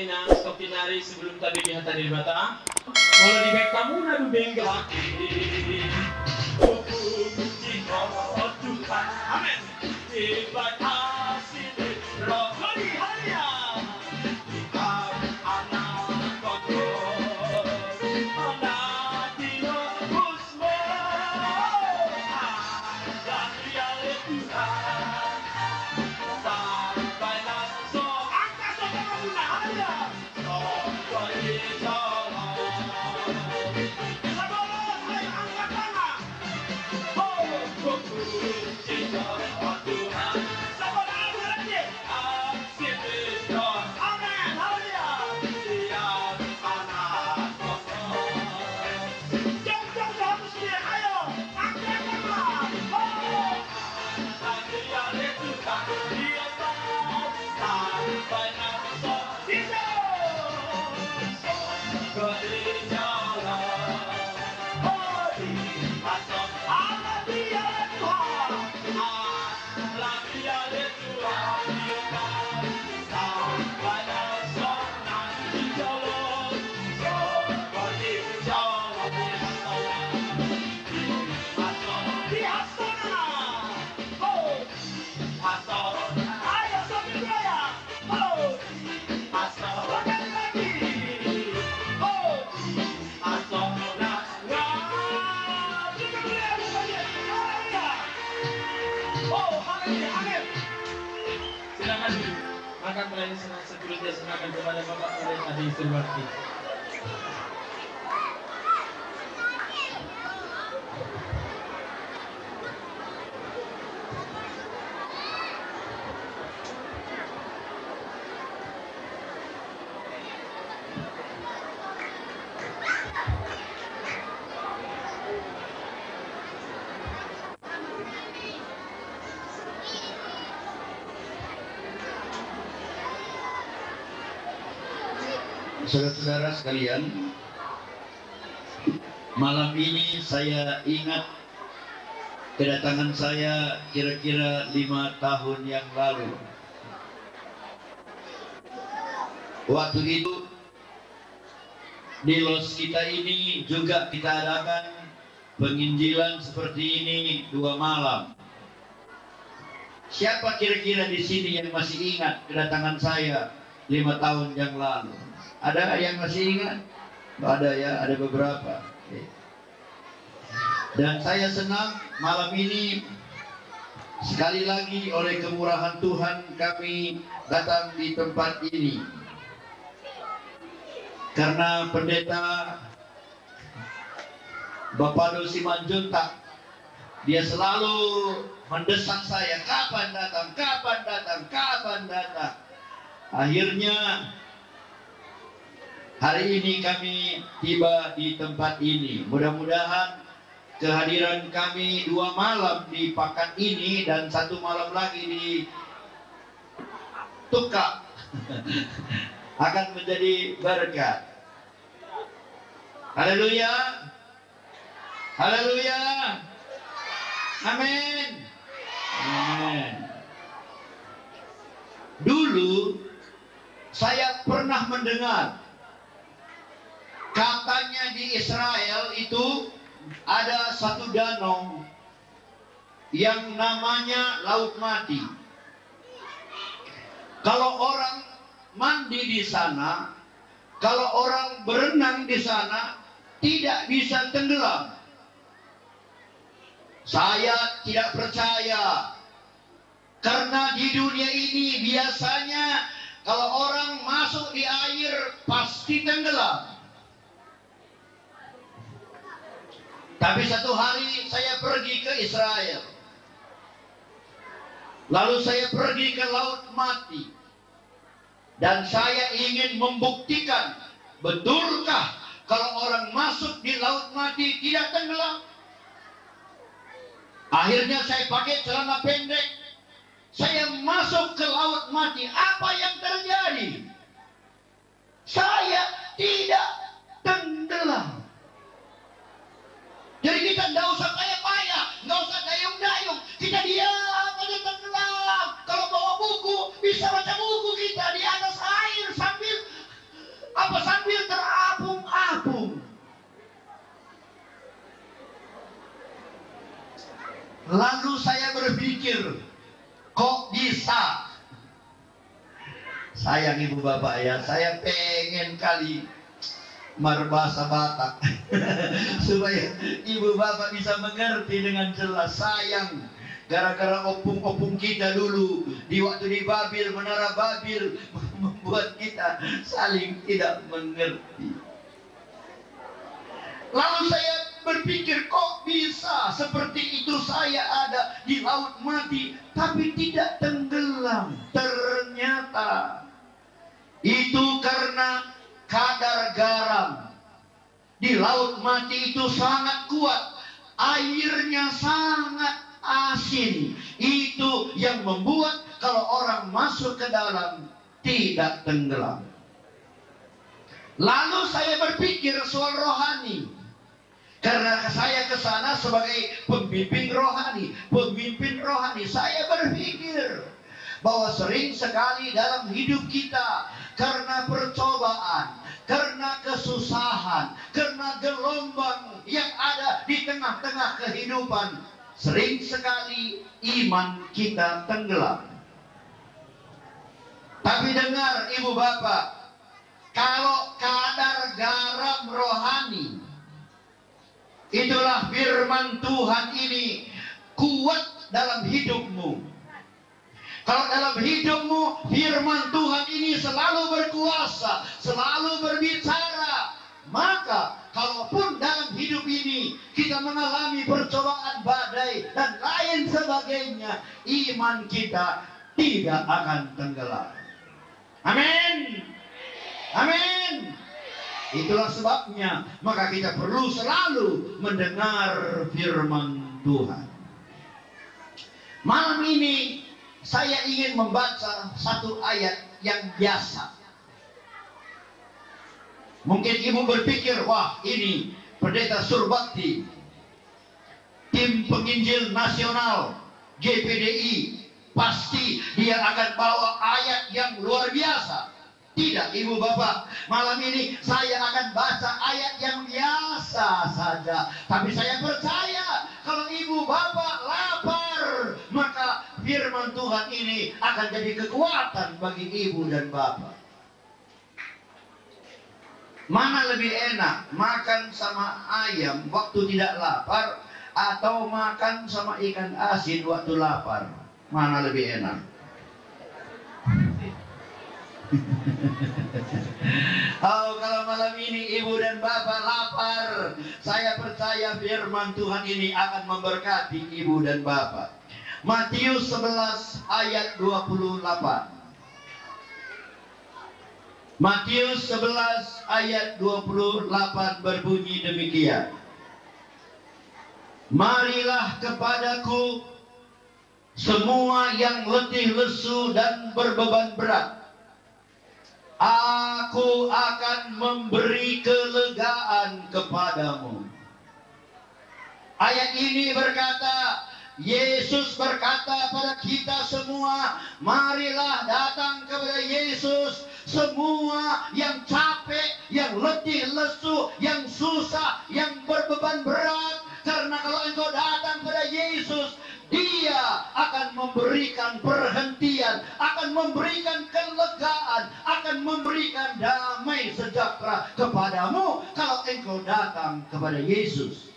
na stop tinari sebelum tadi lihat tadi bata. Kalau di back kamu nadu bengkel. Tuhan, amin. Dibatasi roh halia. Anak kotor, anak dinobusmu. Dan dia Tuhan. Sampai langsung angkat saudaramu nahaya. Sampai jalan. Saudara, ayo angkat tangan. Oh, puji Tuhan. Saudara, lagi. Asik Tuhan. Amin. Haleluya. Dia anak kotor. Jom harus dia. Ayo, angkat tangan. Oh, dan dia Tuhan. Dia sampai langsung hidup. Beri jalan. Oh, masuk Allah dia Tuhan. Allah dia Tuhan. Dia sampai langsung nanti jalan. Beri jalan. Masuk dia sana. Oh, masuk. Ayo sambil raya. Oh, masuk lagi. Oh, masuk nah. Kita lihat saja. Oh, haleluya, amin. Silakan dulu. Maka melayani senang seterusnya serahkan kepada Bapak Murid Adi Surbakti. Saudara-saudara sekalian, malam ini saya ingat kedatangan saya kira-kira 5 tahun yang lalu. Waktu itu di los kita ini juga kita adakan penginjilan seperti ini 2 malam. Siapa kira-kira di sini yang masih ingat kedatangan saya 5 tahun yang lalu? Ada yang masih ingat? Ada ya, ada beberapa. Dan saya senang malam ini sekali lagi oleh kemurahan Tuhan kami datang di tempat ini. Karena pendeta Bapak Dul Simanjuntak, dia selalu mendesak saya, kapan datang, kapan datang, kapan datang. Akhirnya hari ini kami tiba di tempat ini. Mudah-mudahan kehadiran kami 2 malam di Pakan ini dan 1 malam lagi di Tukak akan menjadi berkat. Haleluya. Haleluya. Amin. Amin. Dulu saya pernah mendengar katanya di Israel itu ada satu danau yang namanya Laut Mati. Kalau orang mandi di sana, kalau orang berenang di sana, tidak bisa tenggelam. Saya tidak percaya, karena di dunia ini biasanya kalau orang masuk di air pasti tenggelam. Tapi satu hari saya pergi ke Israel. Lalu saya pergi ke Laut Mati. Dan saya ingin membuktikan, betulkah kalau orang masuk di Laut Mati tidak tenggelam? Akhirnya saya pakai celana pendek. Saya masuk ke Laut Mati. Apa yang terjadi? Saya tidak tenggelam. Jadi kita tidak usah payah-payah, nggak usah dayung-dayung. Kita diam aja tenggelam. Kalau bawa buku, bisa baca buku kita di atas air sambil Lalu saya berpikir, kok bisa? Sayang ibu bapak ya, saya pengen kali berbahasa Batak supaya ibu bapak bisa mengerti dengan jelas. Sayang, gara-gara opung-opung kita dulu di waktu di Babil, menara Babil, membuat kita saling tidak mengerti. Lalu saya berpikir, kok bisa seperti itu saya ada di laut mati tapi tidak tenggelam? Ternyata itu karena kadar garam di laut mati itu sangat kuat. Airnya sangat asin. Itu yang membuat kalau orang masuk ke dalam tidak tenggelam. Lalu saya berpikir soal rohani. Karena saya ke sana sebagai pembimbing rohani, pemimpin rohani, saya berpikir bahwa sering sekali dalam hidup kita karena percobaan, karena kesusahan, karena gelombang yang ada di tengah-tengah kehidupan, sering sekali iman kita tenggelam. Tapi dengar ibu bapak, kalau kadar garam rohani, itulah firman Tuhan ini kuat dalam hidupmu. Kalau dalam hidupmu firman Tuhan ini selalu berkuasa, selalu berbicara, maka kalaupun dalam hidup ini kita mengalami percobaan, badai dan lain sebagainya, iman kita tidak akan tenggelam. Amin. Amin. Itulah sebabnya maka kita perlu selalu mendengar firman Tuhan. Malam ini saya ingin membaca satu ayat yang biasa. Mungkin ibu berpikir, wah ini pendeta Surbakti, tim penginjil nasional GPDI, pasti dia akan bawa ayat yang luar biasa. Tidak ibu bapak, malam ini saya akan baca ayat yang biasa saja. Tapi saya percaya kalau ibu bapak lapar, maka firman Tuhan ini akan jadi kekuatan bagi ibu dan bapak. Mana lebih enak, makan sama ayam waktu tidak lapar, atau makan sama ikan asin waktu lapar? Mana lebih enak? Oh, kalau malam ini ibu dan bapak lapar, saya percaya firman Tuhan ini akan memberkati ibu dan bapak. Matius 11 ayat 28. Matius 11 ayat 28 berbunyi demikian. Marilah kepadaku semua yang letih lesu dan berbeban berat, aku akan memberi kelegaan kepadamu. Ayat ini berkata, Yesus berkata pada kita semua, marilah datang kepada Yesus, semua yang capek, yang letih lesu, yang susah, yang berbeban berat. Karena kalau engkau datang kepada Yesus, Dia akan memberikan perhentian, akan memberikan kelegaan, akan memberikan damai sejahtera kepadamu kalau engkau datang kepada Yesus.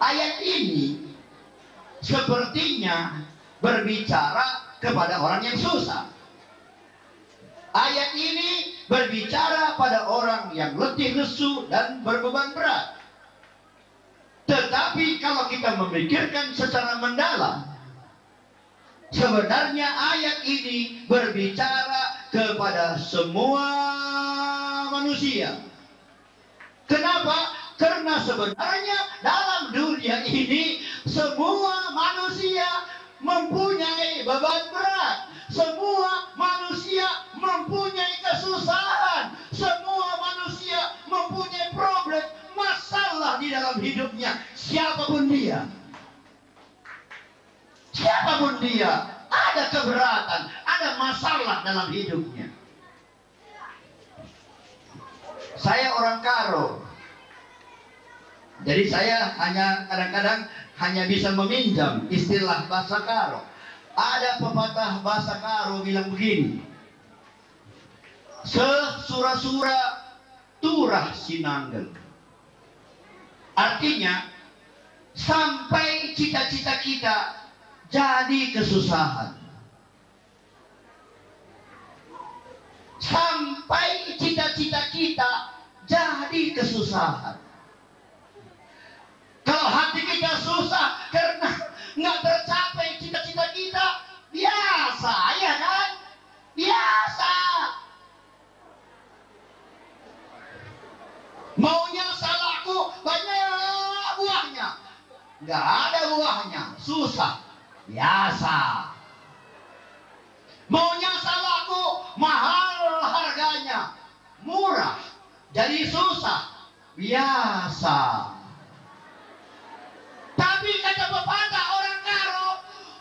Ayat ini sepertinya berbicara kepada orang yang susah. Ayat ini berbicara pada orang yang letih lesu dan berbeban berat. Tetapi kalau kita memikirkan secara mendalam, sebenarnya ayat ini berbicara kepada semua manusia. Kenapa? Karena sebenarnya dalam dunia ini semua manusia mempunyai beban berat. Semua manusia mempunyai kesusahan. Semua manusia mempunyai problem, masalah di dalam hidupnya. Siapapun dia, siapapun dia, ada keberatan, ada masalah dalam hidupnya. Saya orang Karo. Jadi saya kadang-kadang hanya bisa meminjam istilah bahasa Karo. Ada pepatah bahasa Karo bilang begini, sesura-sura turah sinanggel. Artinya, sampai cita-cita kita jadi kesusahan. Sampai cita-cita kita jadi kesusahan. Kalau hati kita susah karena nggak tercapai cita-cita kita, biasa ya kan? Biasa. Maunya salahku banyak buahnya, nggak ada buahnya, susah. Biasa. Maunya salahku mahal harganya, murah, jadi susah. Biasa. Tapi kata pepatah orang Karo,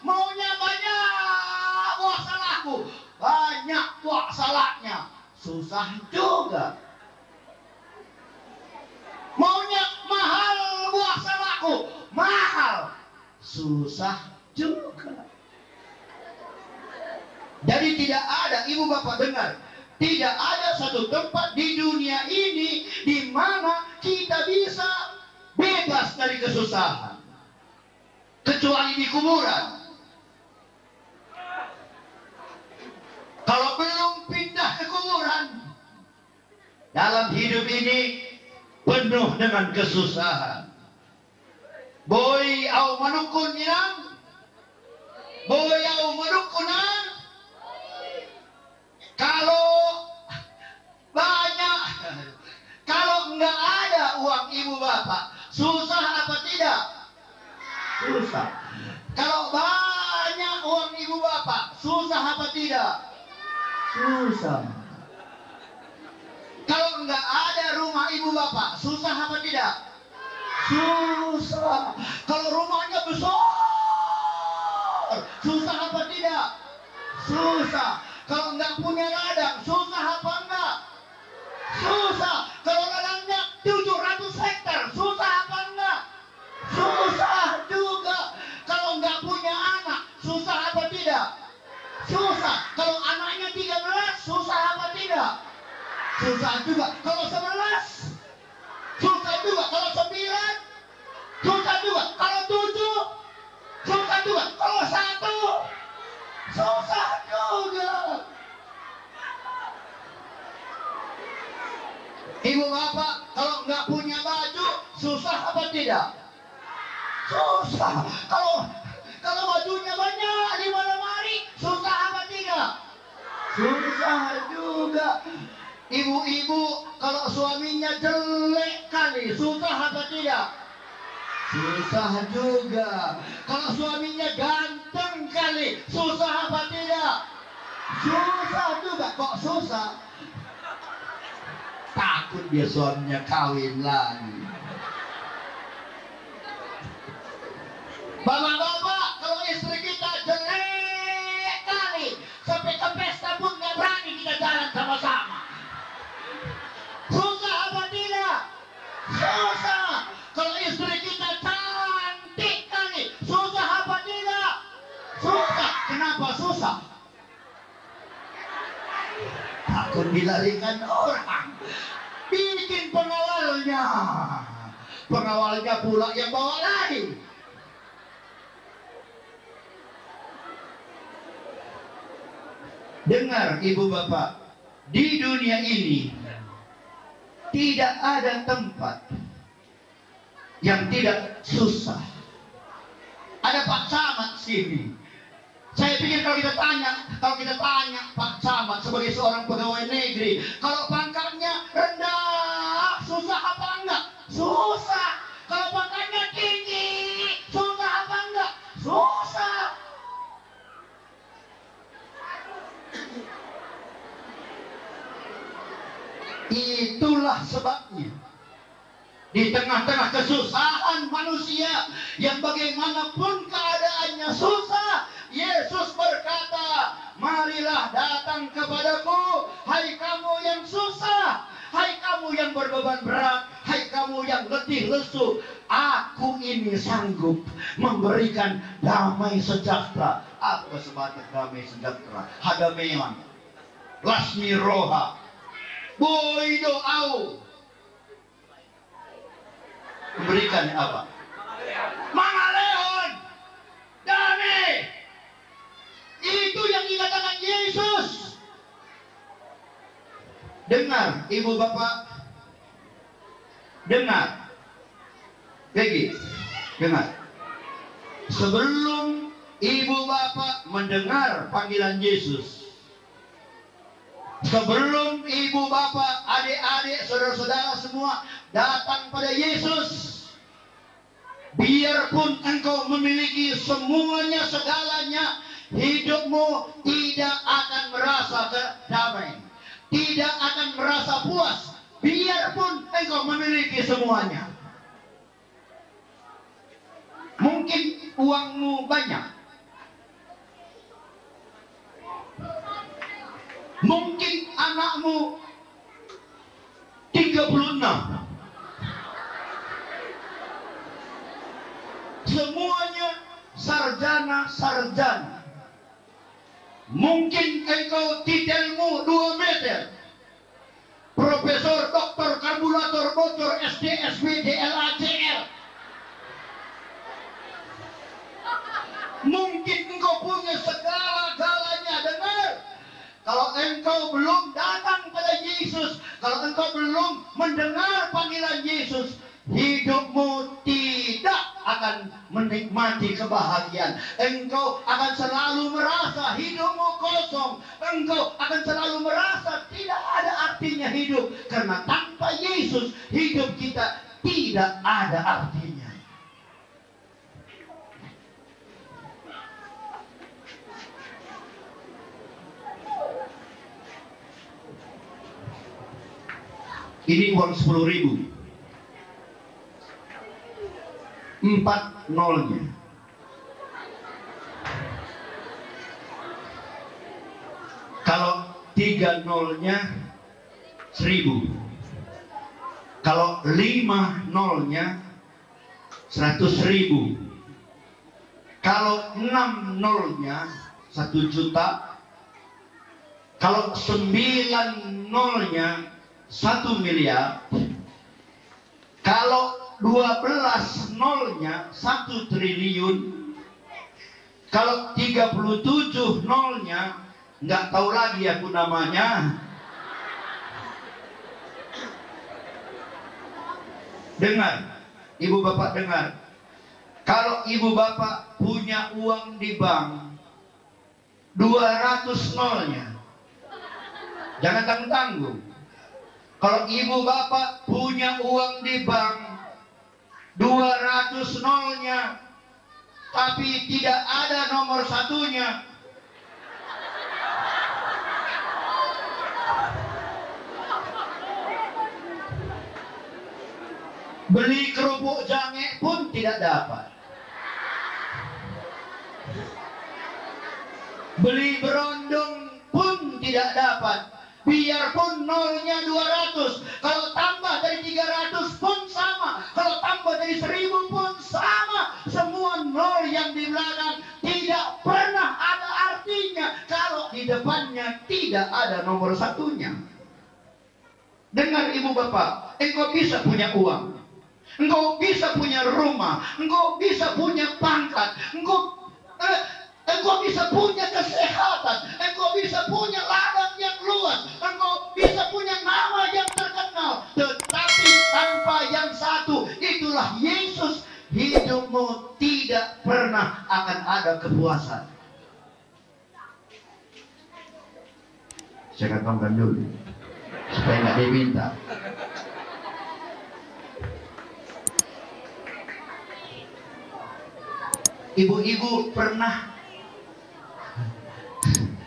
maunya banyak buah salahku, banyak buah salahnya, susah juga. Maunya mahal buah salahku, mahal, susah juga. Jadi tidak ada, ibu bapak dengar, tidak ada satu tempat di dunia ini di mana kita bisa bebas dari kesusahan, kecuali di kuburan. Kalau belum pindah ke kuburan, dalam hidup ini penuh dengan kesusahan. Boy au manukun yang, boy au manukunan. Kalau banyak, kalau nggak ada uang ibu bapak, susah apa tidak? Susah. Kalau banyak uang ibu bapak, susah apa tidak? Susah. Kalau nggak ada rumah ibu bapak, susah apa tidak? Susah. Kalau rumahnya besar, susah apa tidak? Susah. Kalau nggak punya ladang, susah apa enggak? Susah. Kalau ladangnya 700 hektar, susah apa enggak? Susah juga. Kalau nggak punya anak, susah apa tidak? Susah. Kalau anaknya 13, susah apa tidak? Susah juga. Kalau 11, susah juga. Kalau 9, susah juga. Kalau 7, susah juga. Kalau 1, susah juga. Ibu bapak kalau nggak punya baju, susah apa tidak? Susah. Kalau bajunya banyak di lemari, susah apa tidak? Susah juga. Ibu-ibu kalau suaminya jelek kali, susah apa tidak? Susah juga. Kalau suaminya ganteng kali, susah apa tidak? Susah juga. Kok susah? Takut dia suaminya kawin lagi. Bapak-bapak, kalau istri kita jelek kali, sampai ke pesta pun nggak berani kita jalan sama-sama. Susah apa tidak? Susah. Kalau istri kita cantik kali, susah apa tidak? Susah. Kenapa susah? Takut dilarikan orang. Bikin pengawalnya. Pengawalnya pula yang bawa lari. Dengar ibu bapak, di dunia ini tidak ada tempat yang tidak susah. Ada Pak Camat sini. Saya pikir kalau kita tanya Pak Camat sebagai seorang pegawai negeri, kalau pangkatnya rendah, susah apa enggak? Susah. Kalau pangkatnya tinggi, susah apa enggak? Susah. Itulah sebabnya di tengah-tengah kesusahan manusia yang bagaimanapun keadaannya susah, Yesus berkata, marilah datang kepadaku, hai kamu yang susah, hai kamu yang berbeban berat, hai kamu yang letih lesu, ini sanggup memberikan damai sejahtera. Apa sebatas damai sejahtera? Hadameon, lasmi roha, boido au. Memberikan apa? Mangaleon, damai. Itu yang dikatakan Yesus. Dengar, ibu bapak. Dengar. Peggy, dengar. Sebelum ibu bapak mendengar panggilan Yesus, sebelum ibu bapak, adik-adik, saudara-saudara semua datang pada Yesus, biarpun engkau memiliki semuanya, segalanya, hidupmu tidak akan merasa damai, tidak akan merasa puas, biarpun engkau memiliki semuanya. Mungkin uangmu banyak, mungkin anakmu 36, semuanya sarjana. Mungkin engkau titelmu 2 meter, profesor, doktor, karburator, bocor, SD, SB, DLA, CL. Mungkin engkau punya segala-galanya. Dengar, kalau engkau belum datang pada Yesus, kalau engkau belum mendengar panggilan Yesus, hidupmu tidak akan menikmati kebahagiaan. Engkau akan selalu merasa hidupmu kosong. Engkau akan selalu merasa tidak ada artinya hidup. Karena tanpa Yesus, hidup kita tidak ada artinya. Ini uang 10.000. 4 nolnya. Kalau 3 nolnya 1.000. Kalau 5 nolnya 100.000. Kalau 6 nolnya 1 juta. Kalau 9 nolnya 1 miliar. Kalau 12 nolnya 1 triliun. Kalau 37 nolnya nggak tahu lagi aku namanya. Dengar, ibu bapak dengar. Kalau ibu bapak punya uang di bank 200 nolnya, jangan tanggung-tanggung. Kalau ibu bapak punya uang di bank 200 nolnya, tapi tidak ada nomor satunya, beli kerupuk jange pun tidak dapat, beli berondong pun tidak dapat. Biarpun nolnya 200, kalau tambah dari 300 pun sama, kalau tambah dari 1.000 pun sama. Semua nol yang di belakang tidak pernah ada artinya kalau di depannya tidak ada nomor satunya. Dengar ibu bapak, engkau bisa punya uang, engkau bisa punya rumah, engkau bisa punya pangkat, engkau bisa punya kesehatan, engkau bisa punya ladang yang luas, engkau bisa punya nama yang terkenal. Tetapi tanpa yang satu, itulah Yesus, hidupmu tidak pernah akan ada kepuasan. Saya katakan dulu supaya nggak diminta. Ibu-ibu pernah,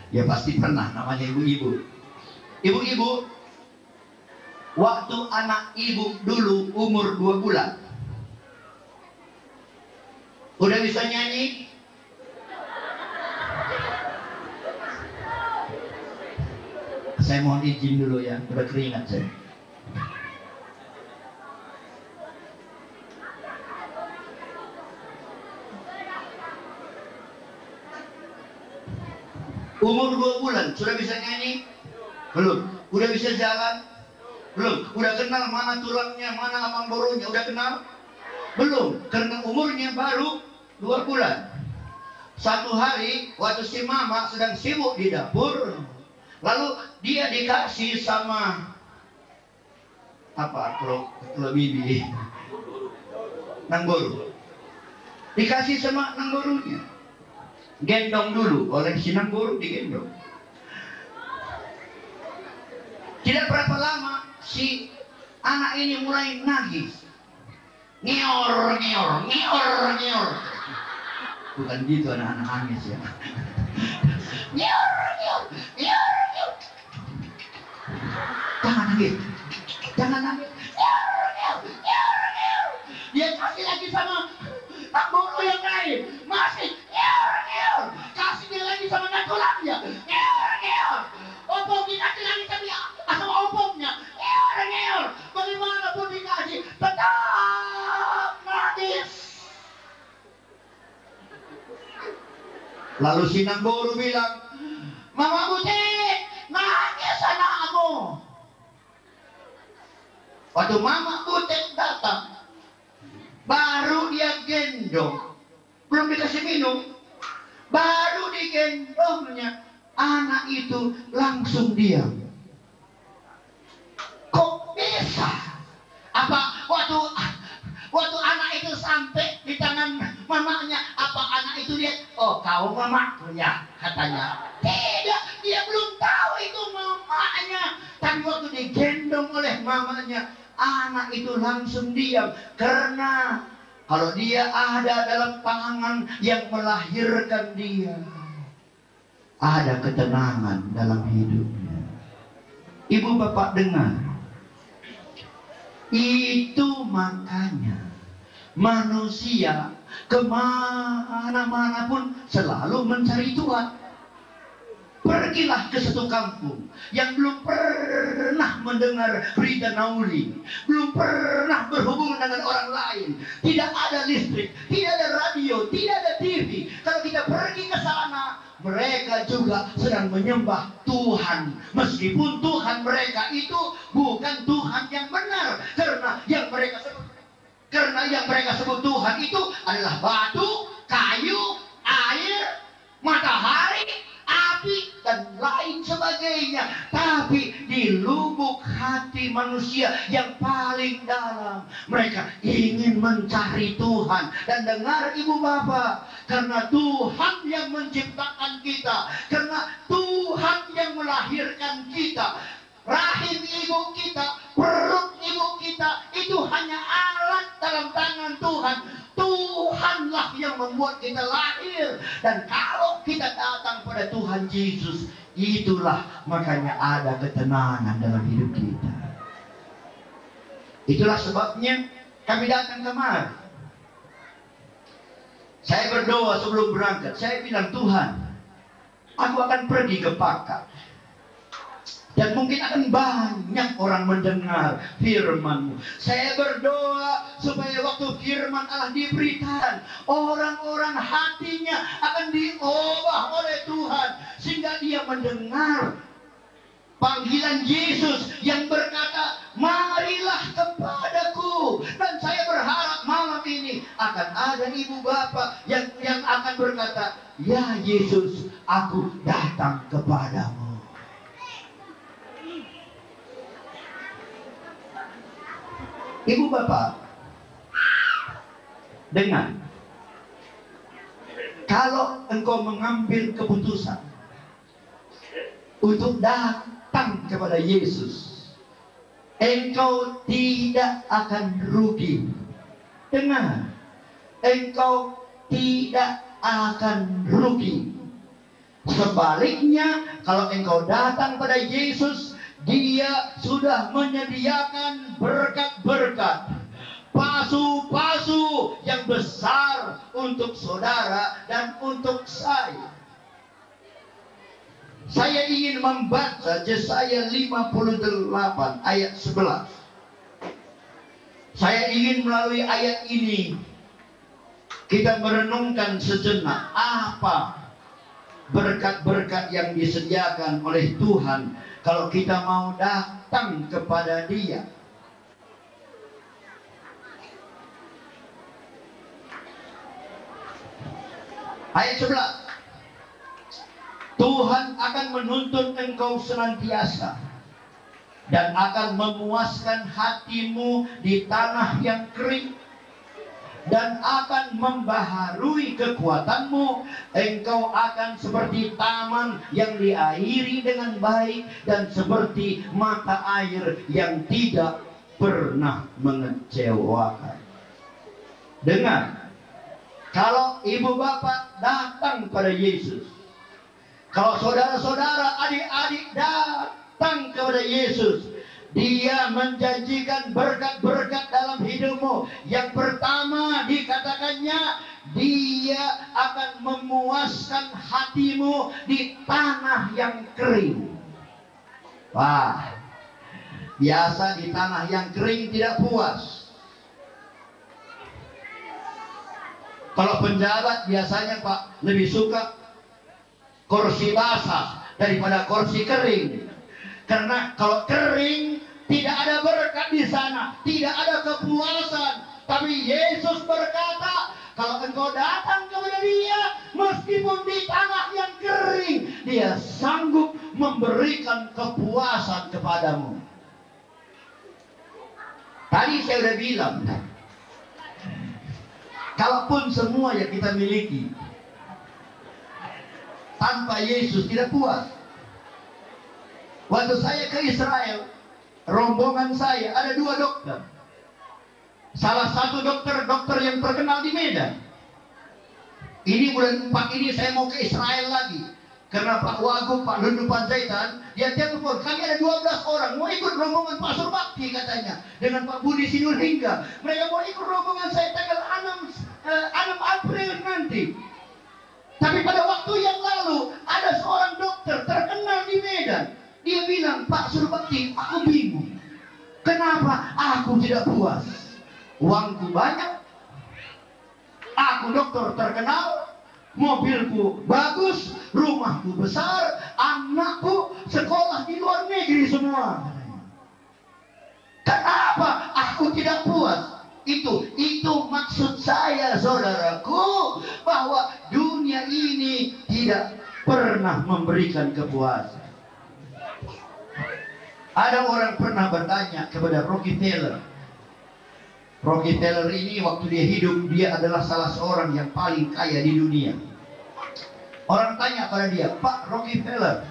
ya pasti pernah, namanya ibu-ibu. Ibu-ibu, waktu anak ibu dulu umur 2 bulan, udah bisa nyanyi? Saya mohon izin dulu ya, udah keringat saya. Umur 2 bulan sudah bisa nyanyi? Belum. Udah bisa jalan? Belum. Udah kenal mana tulangnya, mana amang borunya? Udah kenal? Belum. Karena umurnya baru 2 bulan. Satu hari waktu si mama sedang sibuk di dapur, lalu dia dikasih sama apa, kalau bibi Nangguru. Dikasih sama Nanggurunya. Gendong dulu oleh si Nangguru, digendong. Tidak berapa lama si anak ini mulai nangis. Ngeor, ngeor, ngeor, ngeor. Bukan gitu anak-anak nangis ya. Ngeor, ngeor, ngeor, ngeor. Jangan nangis. Jangan nangis. Ngeor, ngeor, ngeor, ngeor. Dia kasih lagi sama Nangguru yang lain. Masih ngeor, ngeor. Kasih dia lagi sama natulangnya. Ngeor, ngeor. Opong dikasih lagi sama opongnya. Ngeor, ngeor. Bagaimanapun dikasih, tetap nangis. Lalu si Nangguru bilang, Mama Butik, nangis anakmu. Waktu Mama Butik datang, baru dia gendong, belum dikasih minum, baru digendongnya, anak itu langsung diam. Kok bisa? Apa waktu anak itu sampai di tangan mamanya, apa anak itu lihat, oh kau mamaku ya, katanya. Tidak, dia belum tahu itu mamanya. Tapi waktu digendong oleh mamanya, anak itu langsung diam. Karena kalau dia ada dalam tangan yang melahirkan dia, ada ketenangan dalam hidupnya. Ibu bapak dengar, itu makanya manusia kemana-mana pun selalu mencari Tuhan. Pergilah ke satu kampung yang belum pernah mendengar berita nauli, belum pernah berhubungan dengan orang lain, tidak ada listrik, tidak ada radio, tidak ada TV. Kalau kita pergi ke sana, mereka juga sedang menyembah Tuhan, meskipun Tuhan mereka itu bukan Tuhan yang benar, karena yang mereka sebut Tuhan itu adalah batu, kayu, air, matahari, api, dan lain sebagainya. Tapi di lubuk hati manusia yang paling dalam, mereka ingin mencari Tuhan. Dan dengar ibu bapak, karena Tuhan yang menciptakan kita, karena Tuhan yang melahirkan kita, rahim ibu kita, perut ibu kita, itu hanya alat dalam tangan Tuhan. Tuhanlah yang membuat kita lahir. Dan kalau kita datang pada Tuhan Yesus, itulah makanya ada ketenangan dalam hidup kita. Itulah sebabnya kami datang kemari. Saya berdoa sebelum berangkat. Saya bilang, Tuhan, aku akan pergi ke Pakar. Dan mungkin akan banyak orang mendengar firman-Mu. Saya berdoa supaya waktu firman Allah diberitakan, orang-orang hatinya akan diubah oleh Tuhan, sehingga dia mendengar panggilan Yesus yang berkata, marilah kepadaku. Dan saya berharap malam ini akan ada ibu bapak yang akan berkata, ya Yesus, aku datang kepadamu. Ibu bapak, dengar, kalau engkau mengambil keputusan untuk datang kepada Yesus, engkau tidak akan rugi. Dengar, engkau tidak akan rugi. Sebaliknya, kalau engkau datang pada Yesus, Dia sudah menyediakan berkat-berkat, pasu-pasu yang besar untuk saudara dan untuk saya. Saya ingin membaca Yesaya 58 ayat 11. Saya ingin melalui ayat ini kita merenungkan sejenak apa berkat-berkat yang disediakan oleh Tuhan kalau kita mau datang kepada Dia. Ayat 11. Tuhan akan menuntun engkau senantiasa dan akan memuaskan hatimu di tanah yang kering, dan akan membaharui kekuatanmu. Engkau akan seperti taman yang diairi dengan baik, dan seperti mata air yang tidak pernah mengecewakan. Dengar, kalau ibu bapak datang pada Yesus, kalau saudara-saudara, adik-adik datang kepada Yesus, Dia menjanjikan berkat-berkat dalam hidupmu. Yang pertama dikatakannya, Dia akan memuaskan hatimu di tanah yang kering. Wah, biasa di tanah yang kering tidak puas. Kalau penjabat biasanya Pak lebih suka kursi basah daripada kursi kering. Karena kalau kering tidak ada berkat di sana, tidak ada kepuasan. Tapi Yesus berkata, kalau engkau datang kepada Dia, meskipun di tanah yang kering, Dia sanggup memberikan kepuasan kepadamu. Tadi saya sudah bilang, kalaupun semua yang kita miliki tanpa Yesus tidak puas. Waktu saya ke Israel, rombongan saya ada 2 dokter. Salah satu dokter yang terkenal di Medan. Ini bulan 4 ini saya mau ke Israel lagi. Karena Pak Wagub, Pak Lundu Panjaitan, dia telepon, kami ada 12 orang mau ikut rombongan Pak Surbakti katanya, dengan Pak Budi Sinulinga. Mereka mau ikut rombongan saya tanggal 6 April nanti. Tapi pada waktu yang lalu ada seorang dokter terkenal di Medan. Dia bilang, Pak Surbakti, aku bingung. Kenapa aku tidak puas? Uangku banyak, aku dokter terkenal, mobilku bagus, rumahku besar, anakku sekolah di luar negeri semua. Kenapa aku tidak puas? Itu maksud saya, saudaraku, bahwa dunia ini tidak pernah memberikan kepuasan. Ada orang pernah bertanya kepada Rocky Taylor. Rocky Taylor ini waktu dia hidup, dia adalah salah seorang yang paling kaya di dunia. Orang tanya pada dia, Pak Rocky Taylor,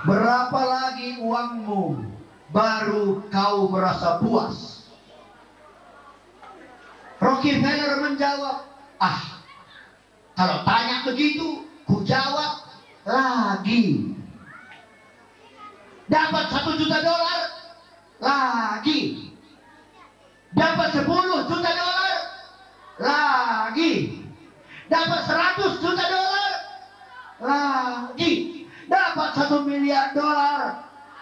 berapa lagi uangmu baru kau merasa puas? Rocky Taylor menjawab, kalau tanya begitu, ku jawab lagi. Dapat $1 juta lagi. Dapat $10 juta lagi. Dapat $100 juta lagi. Dapat $1 miliar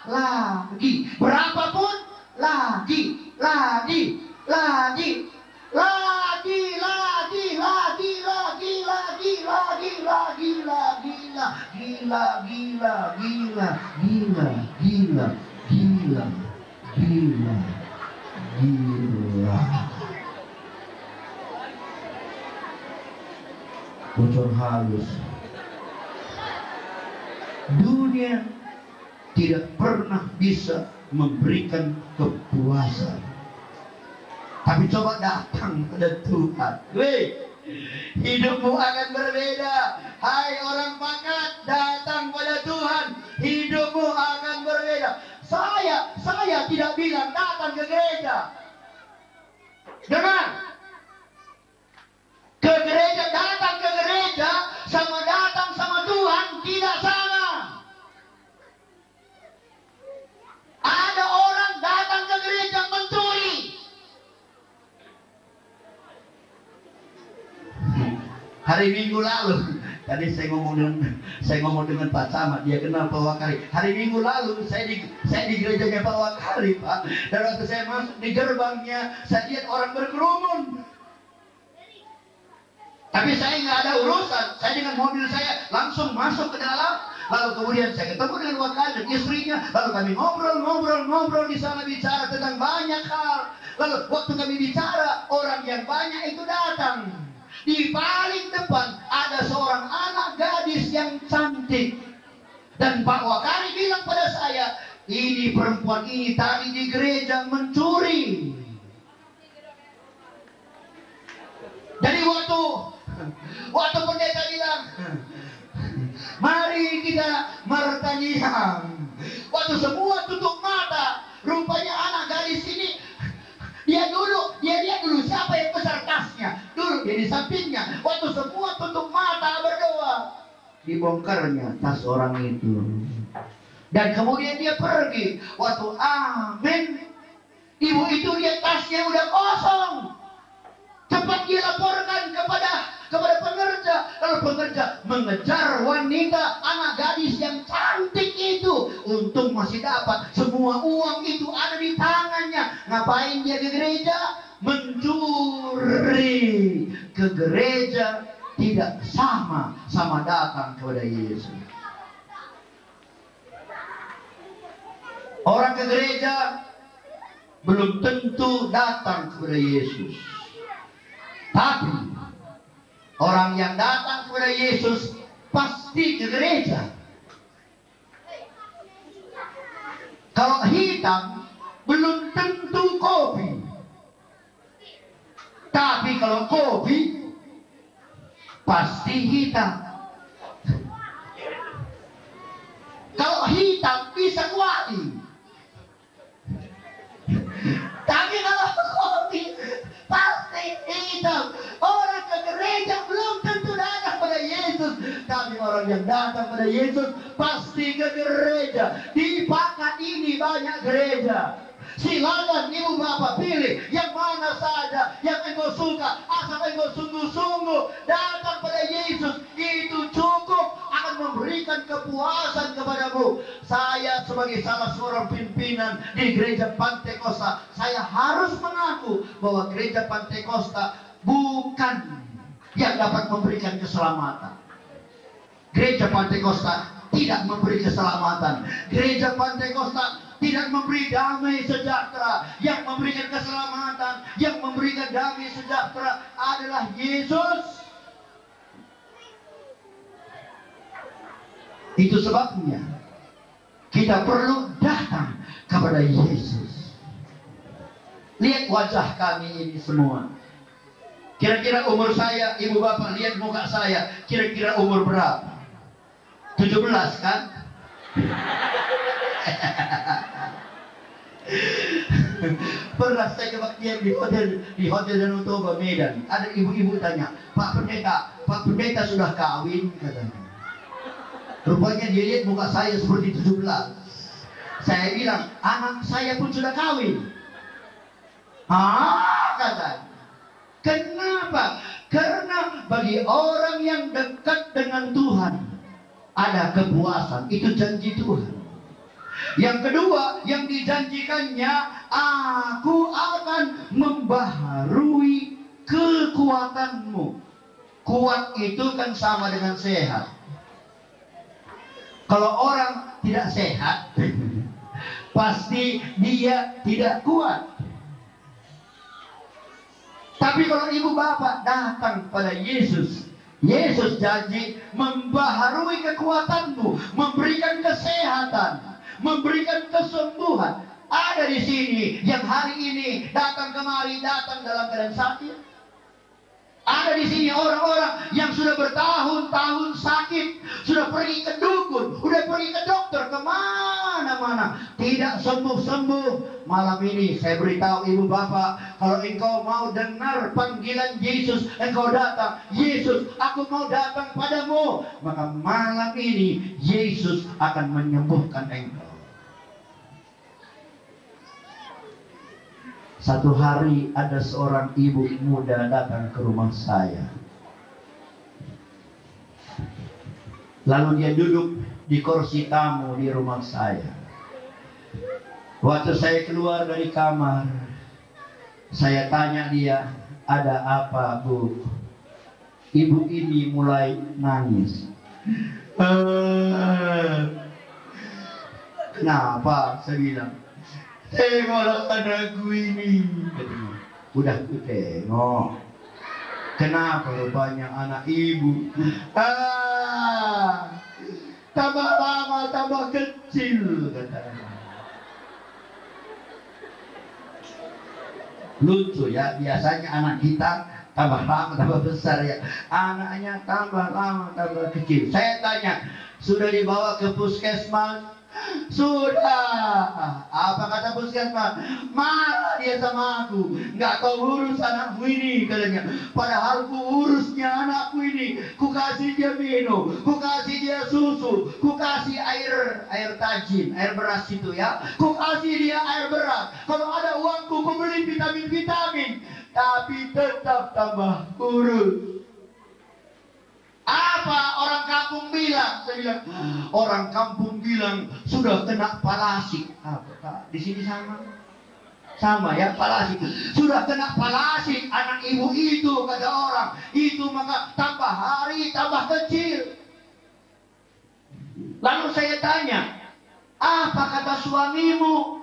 lagi. Berapapun lagi. Gila. Bocor halus. Dunia tidak pernah bisa memberikan kepuasan. Tapi coba datang pada Tuhan. Hidupmu akan berbeda. Hai orang pangkat, datang pada Tuhan, hidupmu akan berbeda. Saya tidak bilang datang ke gereja. Dengar, datang ke gereja sama datang sama Tuhan tidak sama. Ada orang datang ke gereja mencuri. Hari Minggu lalu, tadi saya ngomong dengan Pak Camat, dia kenal Pak Wakari. Hari Minggu lalu saya di gerejanya Pak Wakari, Pak. Dan waktu saya masuk di gerbangnya, saya lihat orang berkerumun. Tapi saya nggak ada urusan. Saya dengan mobil saya langsung masuk ke dalam. Lalu kemudian saya ketemu dengan wakil dan istrinya. Lalu kami ngobrol di sana, bicara tentang banyak hal. Lalu waktu kami bicara, orang yang banyak itu datang. Di paling depan ada seorang anak gadis yang cantik. Dan Pak Wakari bilang pada saya, ini perempuan ini tadi di gereja mencuri. Jadi waktu pendeta bilang, mari kita bertanya. Waktu semua tutup mata, rupanya anak gadis ini dia lihat dulu siapa yang besar tasnya. Dulu dia di sampingnya. Waktu semua tutup mata berdoa, dibongkarnya tas orang itu. Dan kemudian dia pergi. Waktu amin, ibu itu lihat tasnya udah kosong. Cepat dia laporkan kepada pengerja. Lalu pengerja mengejar wanita anak gadis yang cantik itu. Untung masih dapat. Semua uang itu ada di tangannya. Ngapain dia ke gereja? Mencuri. Ke gereja tidak sama datang kepada Yesus. Orang ke gereja belum tentu datang kepada Yesus. Tapi orang yang datang kepada Yesus pasti ke gereja. Kalau hitam belum tentu kopi. Tapi kalau kopi pasti hitam. Kalau hitam bisa kuali. Tapi kalau kopi pasti hitam. Orang ke gereja belum tentu datang pada Yesus. Tapi orang yang datang pada Yesus pasti ke gereja. Di Pakat ini banyak gereja. Silakan ibu bapak pilih yang mana saja yang engkau suka. Asal engkau sungguh-sungguh datang pada Yesus, itu cukup akan memberikan kepuasan kepadamu. Saya sebagai salah seorang pimpinan di gereja Pantekosta, saya harus mengaku bahwa gereja Pantekosta bukan yang dapat memberikan keselamatan. Gereja Pantekosta tidak memberi keselamatan. Gereja Pantekosta tidak memberi damai sejahtera. Yang memberikan keselamatan, yang memberikan damai sejahtera adalah Yesus. Itu sebabnya kita perlu datang kepada Yesus. Lihat wajah kami ini semua. Kira-kira umur saya, ibu bapak lihat muka saya, kira-kira umur berapa? 17 kan? Pernah saya kebaktian di hotel Danau Toba Medan. Ada ibu-ibu tanya, Pak Pendeta sudah kawin katanya. Rupanya dia lihat muka saya seperti 17. Saya bilang, anak saya pun sudah kawin. Katanya. Kenapa? Karena bagi orang yang dekat dengan Tuhan ada kepuasan, itu janji Tuhan. Yang kedua, yang dijanjikannya, aku akan membaharui kekuatanmu. Kuat itu kan sama dengan sehat. Kalau orang tidak sehat, pasti dia tidak kuat. Tapi kalau ibu bapak datang pada Yesus, Yesus janji membaharui kekuatanmu, memberikan kesehatan, memberikan kesembuhan. Ada di sini yang hari ini datang kemari, datang dalam keadaan sakit. Ada di sini orang-orang yang sudah bertahun-tahun sakit, sudah pergi ke dukun, sudah pergi ke dokter, kemana-mana, tidak sembuh-sembuh. Malam ini saya beritahu ibu bapak, kalau engkau mau dengar panggilan Yesus, engkau datang, Yesus, aku mau datang padamu, maka malam ini Yesus akan menyembuhkan engkau. Satu hari ada seorang ibu muda datang ke rumah saya. Lalu dia duduk di kursi tamu di rumah saya. Waktu saya keluar dari kamar, saya tanya dia, ada apa bu? Ibu ini mulai nangis. Kenapa? Saya bilang, tengoklah anakku ini. Udah ku tengok. Kenapa rupanya anak ibu? Tambah lama tambah kecil, katanya. Lucu ya, biasanya anak kita tambah lama tambah besar ya. Anaknya tambah lama tambah kecil. Saya tanya, sudah dibawa ke puskesmas? Sudah. Apa kata puskesmas? Marah dia sama aku. Nggak kau urus anakku ini, katanya. Padahal ku urusnya anakku ini. Ku kasih dia minum, ku kasih dia susu, ku kasih air tajin, air beras itu ya. Ku kasih dia air beras. Kalau ada uangku, ku beli vitamin. Tapi tetap tambah kurus. Apa orang kampung bilang? Saya bilang, orang kampung bilang sudah kena palasik. Apa? Di sini sama ya, palasik. Sudah kena palasik anak ibu itu, kata orang. Itu maka tambah hari tambah kecil. Lalu saya tanya, apa kata suamimu?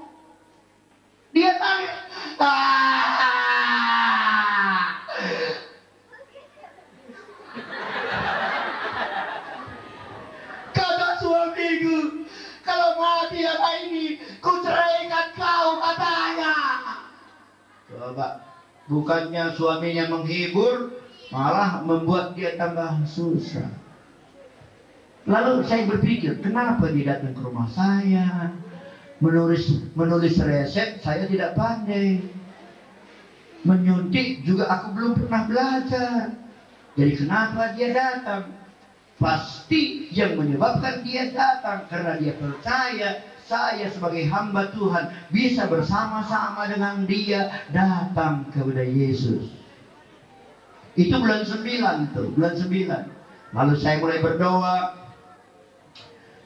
Dia tanya, kata suamiku, kalau mati anak ini, ku ceraikan kau, katanya. Coba, bukannya suaminya menghibur, malah membuat dia tambah susah. Lalu saya berpikir, kenapa dia datang ke rumah saya? Menulis resep saya tidak pandai. Menyuntik juga aku belum pernah belajar. Jadi kenapa dia datang? Pasti yang menyebabkan dia datang karena dia percaya saya sebagai hamba Tuhan bisa bersama-sama dengan dia datang kepada Yesus. Itu bulan 9 itu, bulan 9. Lalu saya mulai berdoa.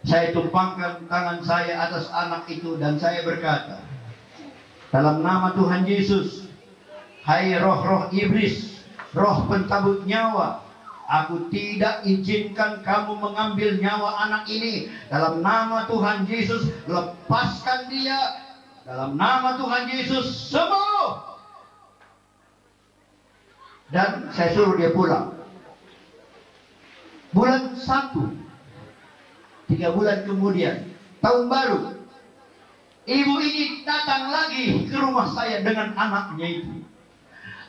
Saya tumpangkan tangan saya atas anak itu dan saya berkata, dalam nama Tuhan Yesus, hai roh-roh iblis, roh pencabut nyawa, aku tidak izinkan kamu mengambil nyawa anak ini. Dalam nama Tuhan Yesus, lepaskan dia. Dalam nama Tuhan Yesus, sembuh. Dan saya suruh dia pulang. Bulan 1, 3 bulan kemudian, tahun baru, ibu ini datang lagi ke rumah saya dengan anaknya itu.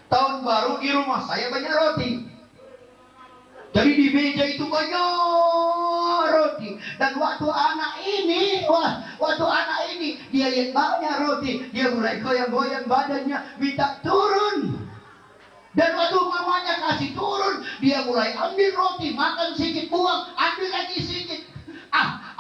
Tahun baru di rumah saya banyak roti. Jadi di meja itu banyak roti. Dan waktu anak ini dia lihat banyak roti, dia mulai goyang-goyang badannya, minta turun. Dan waktu mamanya kasih turun, dia mulai ambil roti, makan sedikit, buang, ambil lagi sedikit.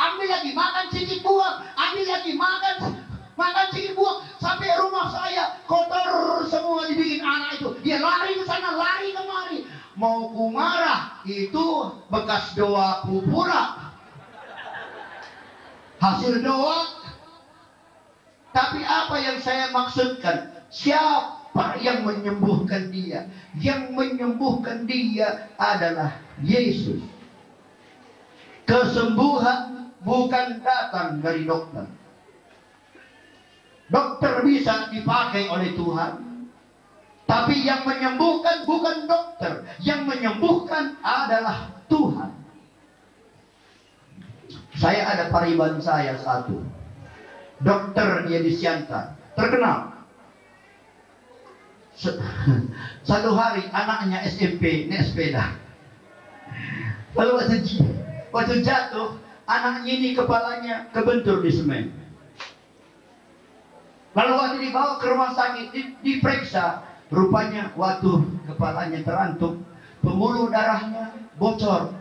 Ambil lagi, makan sedikit, buang, ambil lagi, makan sedikit, buang. Sampai rumah saya kotor semua dibikin anak itu. Dia lari ke sana, lari kemari. Mau ku marah, itu bekas doaku pula. Hasil doa. Tapi apa yang saya maksudkan? Siapa yang menyembuhkan dia? Yang menyembuhkan dia adalah Yesus. Kesembuhan bukan datang dari dokter. Dokter bisa dipakai oleh Tuhan. Tapi yang menyembuhkan bukan dokter. Yang menyembuhkan adalah Tuhan. Saya ada pariban saya satu. Dokter dia di Siantar. Terkenal. Satu hari anaknya SMP naik sepeda. Lalu waktu jatuh, anaknya ini kepalanya kebentur di semen. Lalu waktu dibawa ke rumah sakit, diperiksa, rupanya waktu kepalanya terantuk, pembuluh darahnya bocor.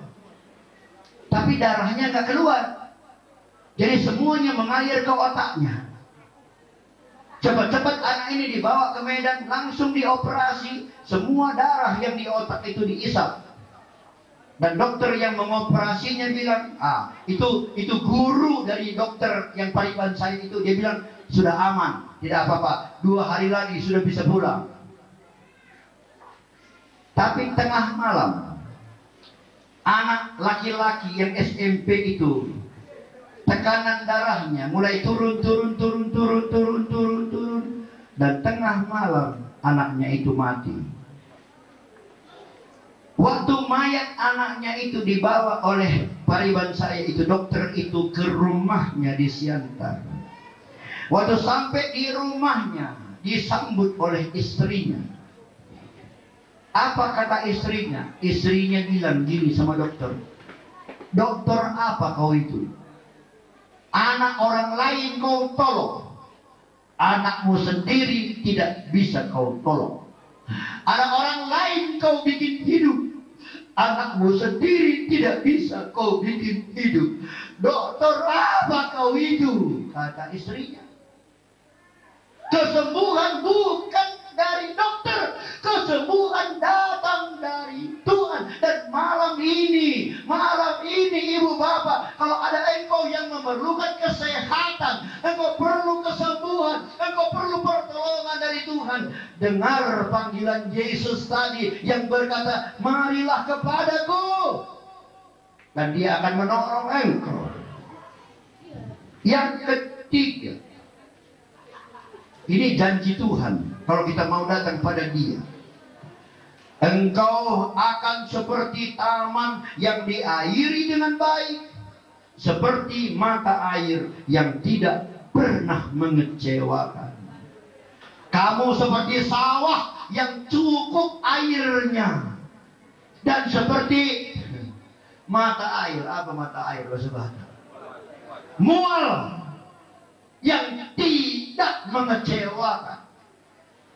Tapi darahnya nggak keluar. Jadi semuanya mengalir ke otaknya. Cepat-cepat anak ini dibawa ke Medan, langsung dioperasi. Semua darah yang di otak itu diisap. Dan dokter yang mengoperasinya bilang, itu guru dari dokter yang pariban saya itu, dia bilang sudah aman, tidak apa-apa, 2 hari lagi sudah bisa pulang. Tapi tengah malam, Anak laki-laki yang SMP itu, tekanan darahnya mulai turun, dan tengah malam anaknya itu mati. Waktu mayat anaknya itu dibawa oleh pariban saya itu, dokter itu ke rumahnya di Siantar. Waktu sampai di rumahnya, disambut oleh istrinya. Apa kata istrinya? Istrinya bilang gini sama dokter, dokter apa kau itu? Anak orang lain kau tolong, anakmu sendiri tidak bisa kau tolong. Ada orang lain kau bikin hidup, anakmu sendiri tidak bisa kau bikin hidup. Dokter apa kau itu? Kata istrinya. Kesembuhan bukan dari dokter, kesembuhan datang dari Tuhan. Dan malam ini ibu bapak, kalau ada engkau yang memerlukan kesehatan, engkau perlu kesembuhan, engkau perlu pertolongan dari Tuhan, dengar panggilan Yesus tadi yang berkata, marilah kepadaku, dan dia akan menolong engkau. Yang ketiga, ini janji Tuhan. Kalau kita mau datang pada Dia, engkau akan seperti taman yang diairi dengan baik, seperti mata air yang tidak pernah mengecewakan. Kamu seperti sawah yang cukup airnya, dan seperti mata air. Apa mata air, saudara? Mual yang tidak mengecewakan.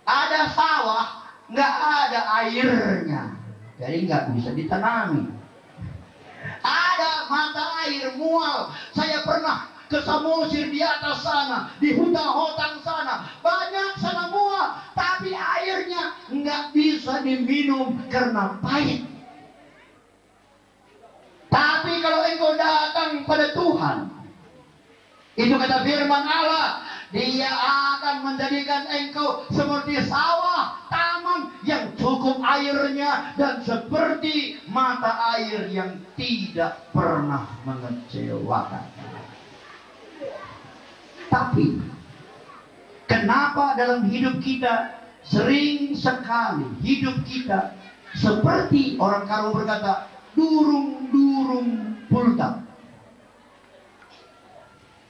Ada sawah, nggak ada airnya, jadi nggak bisa ditanami. Ada mata air mual. Saya pernah ke Samosir di atas sana, di hutan-hutan sana, banyak sana mual, tapi airnya nggak bisa diminum karena pahit. Tapi kalau engkau datang pada Tuhan, itu kata firman Allah, Dia akan menjadikan engkau seperti sawah, taman yang cukup airnya, dan seperti mata air yang tidak pernah mengecewakan. Tapi kenapa dalam hidup kita sering sekali hidup kita seperti orang Karo berkata, durung-durung pultak.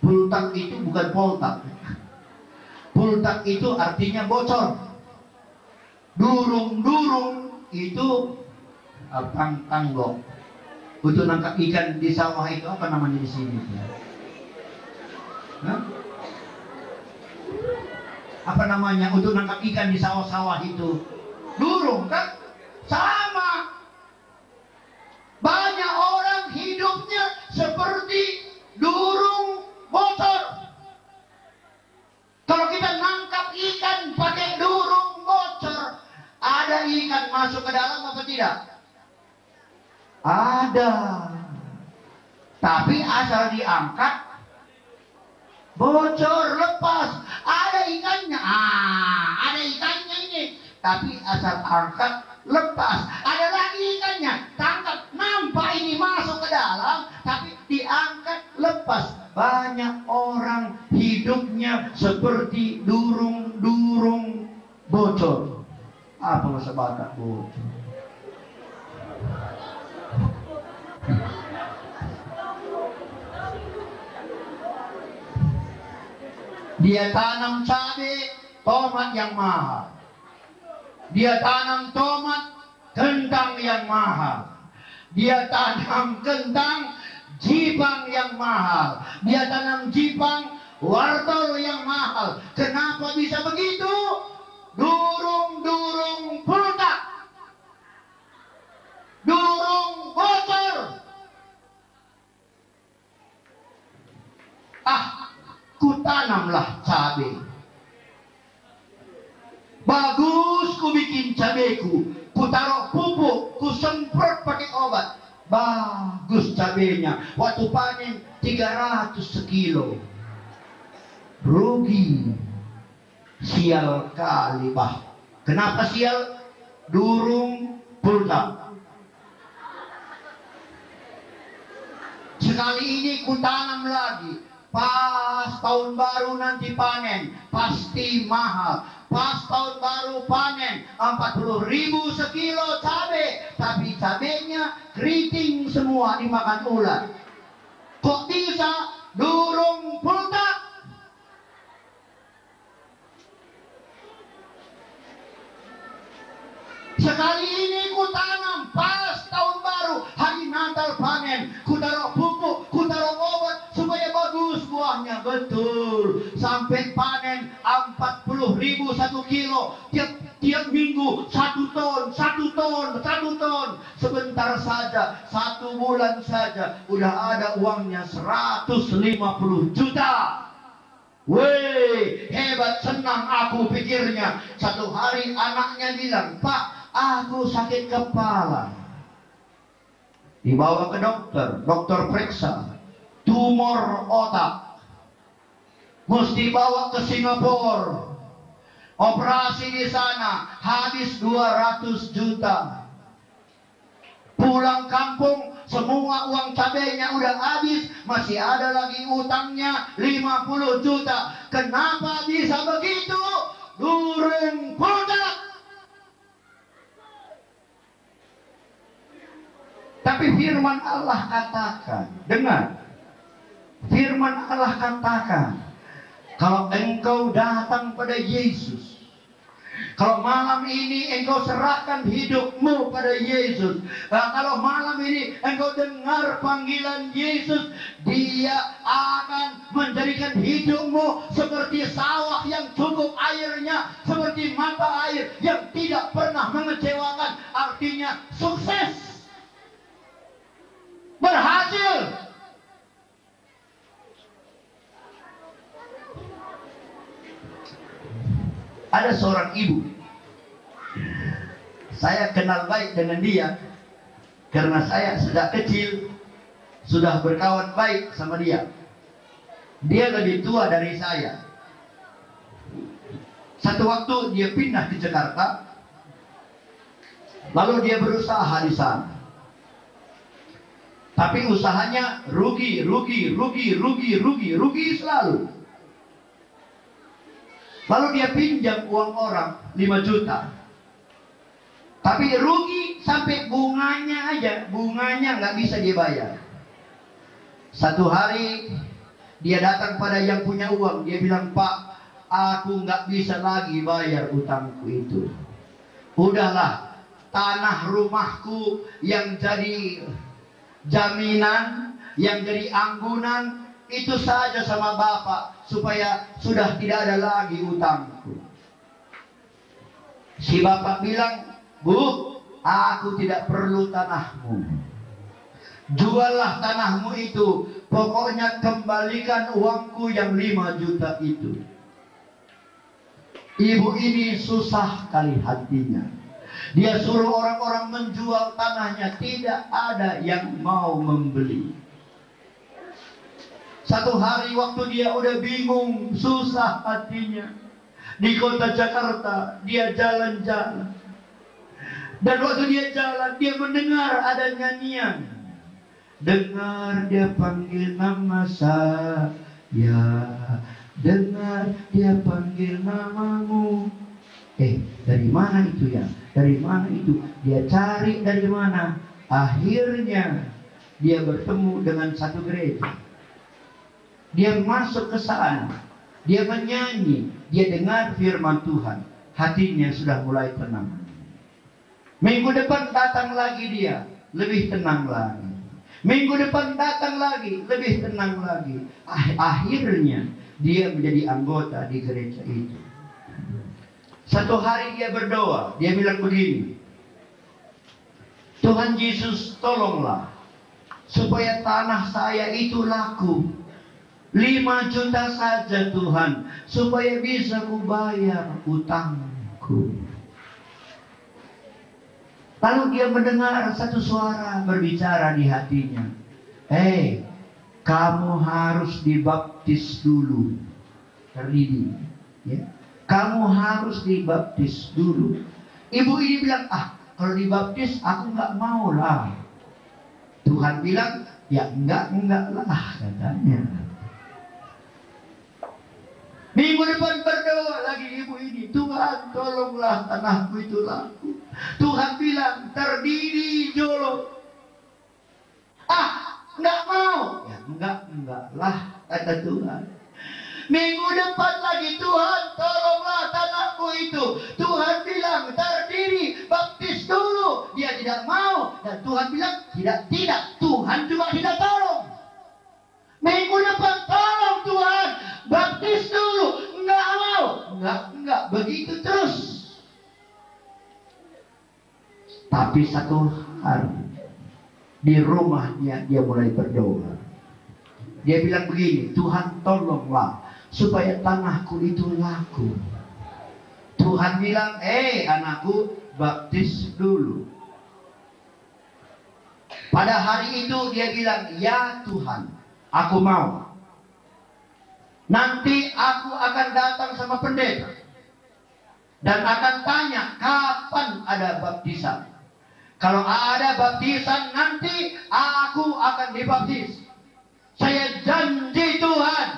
Pultak itu bukan poltak. Pultak itu artinya bocor. Durung-durung itu tanggok. Untuk nangkap ikan di sawah itu apa namanya di sini? Hah? Apa namanya untuk nangkap ikan di sawah-sawah itu? Durung kan? Sama. Banyak orang hidupnya seperti durung bocor. Kalau kita nangkap ikan pakai durung bocor, ada ikan masuk ke dalam apa tidak? Ada. Tapi asal diangkat, bocor, lepas. Ada ikannya. Ada ikannya ini. Tapi asal angkat, lepas. Ada lagi ikannya. Tangkap, nampak ini masuk ke dalam, tapi diangkat, lepas. Banyak orang hidupnya seperti durung-durung bocor. Apa bahasa Batak bocor? Dia tanam cabai, tomat yang mahal. Dia tanam tomat, kentang yang mahal. Dia tanam kentang, jipang yang mahal. Dia tanam jipang, wortel yang mahal. Kenapa bisa begitu? Durung-durung pultak, durung bocor. Ku tanamlah cabai. Bagus ku bikin cabeku. Ku taruh pupuk, ku semprot pakai obat. Bagus cabenya. Waktu panen 300 sekilo. Rugi. Sial kali bah. Kenapa sial? Durung pultak. Sekali ini kutanam lagi. Pas tahun baru nanti panen, pasti mahal. Pas tahun baru panen 40.000 sekilo cabai, tapi cabainya keriting semua dimakan ular. Kok bisa? Durung pultak. Sekali ini ku tanam pas tahun baru, hari Natal panen, ku taruh pupuk, ku taruh obat supaya bagus buahnya. Betul, sampai panen 40.000 1 kilo, tiap minggu 1 ton, 1 ton, 1 ton. Sebentar saja, 1 bulan saja udah ada uangnya 150 juta. Weh, hebat, senang aku pikirnya. Satu hari anaknya bilang, "Pak, aku sakit kepala." Dibawa ke dokter, dokter periksa, tumor otak. Mesti bawa ke Singapura. Operasi di sana habis 200 juta. Pulang kampung, semua uang cabainya udah habis, masih ada lagi utangnya 50 juta. Kenapa bisa begitu? Durung pultak. Tapi firman Allah katakan, dengar. Firman Allah katakan, kalau engkau datang pada Yesus, kalau malam ini engkau serahkan hidupmu pada Yesus, kalau malam ini engkau dengar panggilan Yesus, Dia akan menjadikan hidupmu seperti sawah yang cukup airnya, seperti mata air yang tidak pernah mengecewakan. Artinya sukses, berhasil. Ada seorang ibu, saya kenal baik dengan dia karena saya sejak kecil sudah berkawan baik sama dia. Dia lebih tua dari saya. Satu waktu dia pindah ke Jakarta, lalu dia berusaha di sana. Tapi usahanya rugi selalu. Lalu dia pinjam uang orang 5 juta. Tapi rugi sampai bunganya aja. Bunganya nggak bisa dibayar. Satu hari dia datang pada yang punya uang. Dia bilang, "Pak, aku nggak bisa lagi bayar utangku itu. Udahlah, tanah rumahku yang jadi jaminan, yang jadi anggunan, itu saja sama Bapak, supaya sudah tidak ada lagi utangku." Si Bapak bilang, "Bu, aku tidak perlu tanahmu. Juallah tanahmu itu. Pokoknya kembalikan uangku yang 5 juta itu." Ibu ini susah kali hatinya. Dia suruh orang-orang menjual tanahnya, tidak ada yang mau membeli. Satu hari waktu dia udah bingung, susah hatinya, di kota Jakarta, dia jalan-jalan. Dan waktu dia jalan, dia mendengar ada nyanyian. Dengar dia panggil nama saya, dengar dia panggil namamu. Dari mana itu ya? Dari mana itu? Dia cari dari mana. Akhirnya dia bertemu dengan satu gereja. Dia masuk ke sana. Dia menyanyi. Dia dengar firman Tuhan. Hatinya sudah mulai tenang. Minggu depan datang lagi dia. Lebih tenang lagi. Minggu depan datang lagi. Lebih tenang lagi. Akhirnya dia menjadi anggota di gereja itu. Satu hari dia berdoa. Dia bilang begini, "Tuhan Yesus, tolonglah supaya tanah saya itu laku. 5 juta saja Tuhan, supaya bisa kubayar utangku." Lalu dia mendengar satu suara berbicara di hatinya, "Kamu harus dibaptis dulu." Terdidik, ya. Kamu harus dibaptis dulu. Ibu ini bilang, "Kalau dibaptis aku nggak mau lah." Tuhan bilang, Ya enggak lah katanya. Minggu depan berdoa lagi ibu ini, Tuhan tolonglah tanahku itu laku. Tuhan bilang terdiri jolo. Enggak mau. Ya enggak lah kata Tuhan. Minggu depan lagi, Tuhan tolonglah tanahku itu. Tuhan bilang terdiri, baptis dulu. Dia tidak mau. Dan Tuhan bilang tidak. Tuhan juga tidak tolong. Minggu depan tolong Tuhan, baptis dulu. Enggak mau. Enggak. Begitu terus. Tapi satu hari di rumahnya dia mulai berdoa. Dia bilang begini, Tuhan tolonglah supaya tanahku itu laku. Tuhan bilang, anakku, baptis dulu. Pada hari itu dia bilang, ya Tuhan, aku mau. Nanti aku akan datang sama pendeta dan akan tanya kapan ada baptisan. Kalau ada baptisan nanti aku akan dibaptis. Saya janji Tuhan.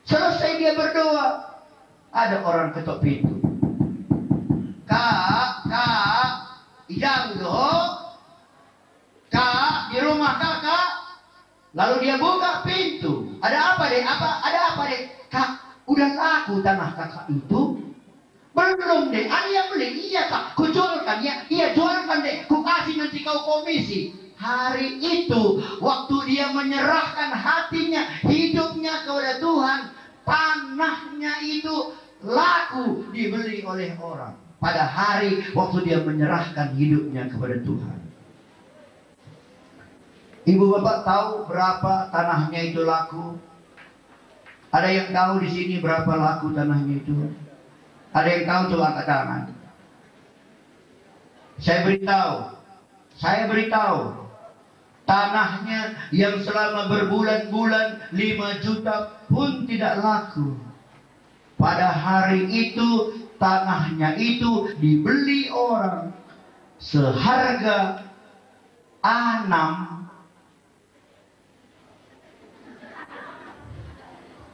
Selesai dia berdoa, ada orang ketok pintu. Kak, ijang loh. Kak, di rumah kakak. Lalu dia buka pintu. Ada apa dek? Ada apa dek? Kak, udah laku tanah kakak itu? Belum deh, ada yang beli. Iya kak, ku jualkan ya. Iya jualkan deh, ku kasih nanti kau komisi. Hari itu, waktu dia menyerahkan hatinya, hidupnya kepada Tuhan, tanahnya itu laku dibeli oleh orang. Pada hari waktu dia menyerahkan hidupnya kepada Tuhan. Ibu bapak tahu berapa tanahnya itu laku? Ada yang tahu di sini berapa laku tanahnya itu? Ada yang tahu, coba angkat tangan. Saya beritahu, tanahnya yang selama berbulan-bulan 5 juta pun tidak laku. Pada hari itu tanahnya itu dibeli orang seharga 6.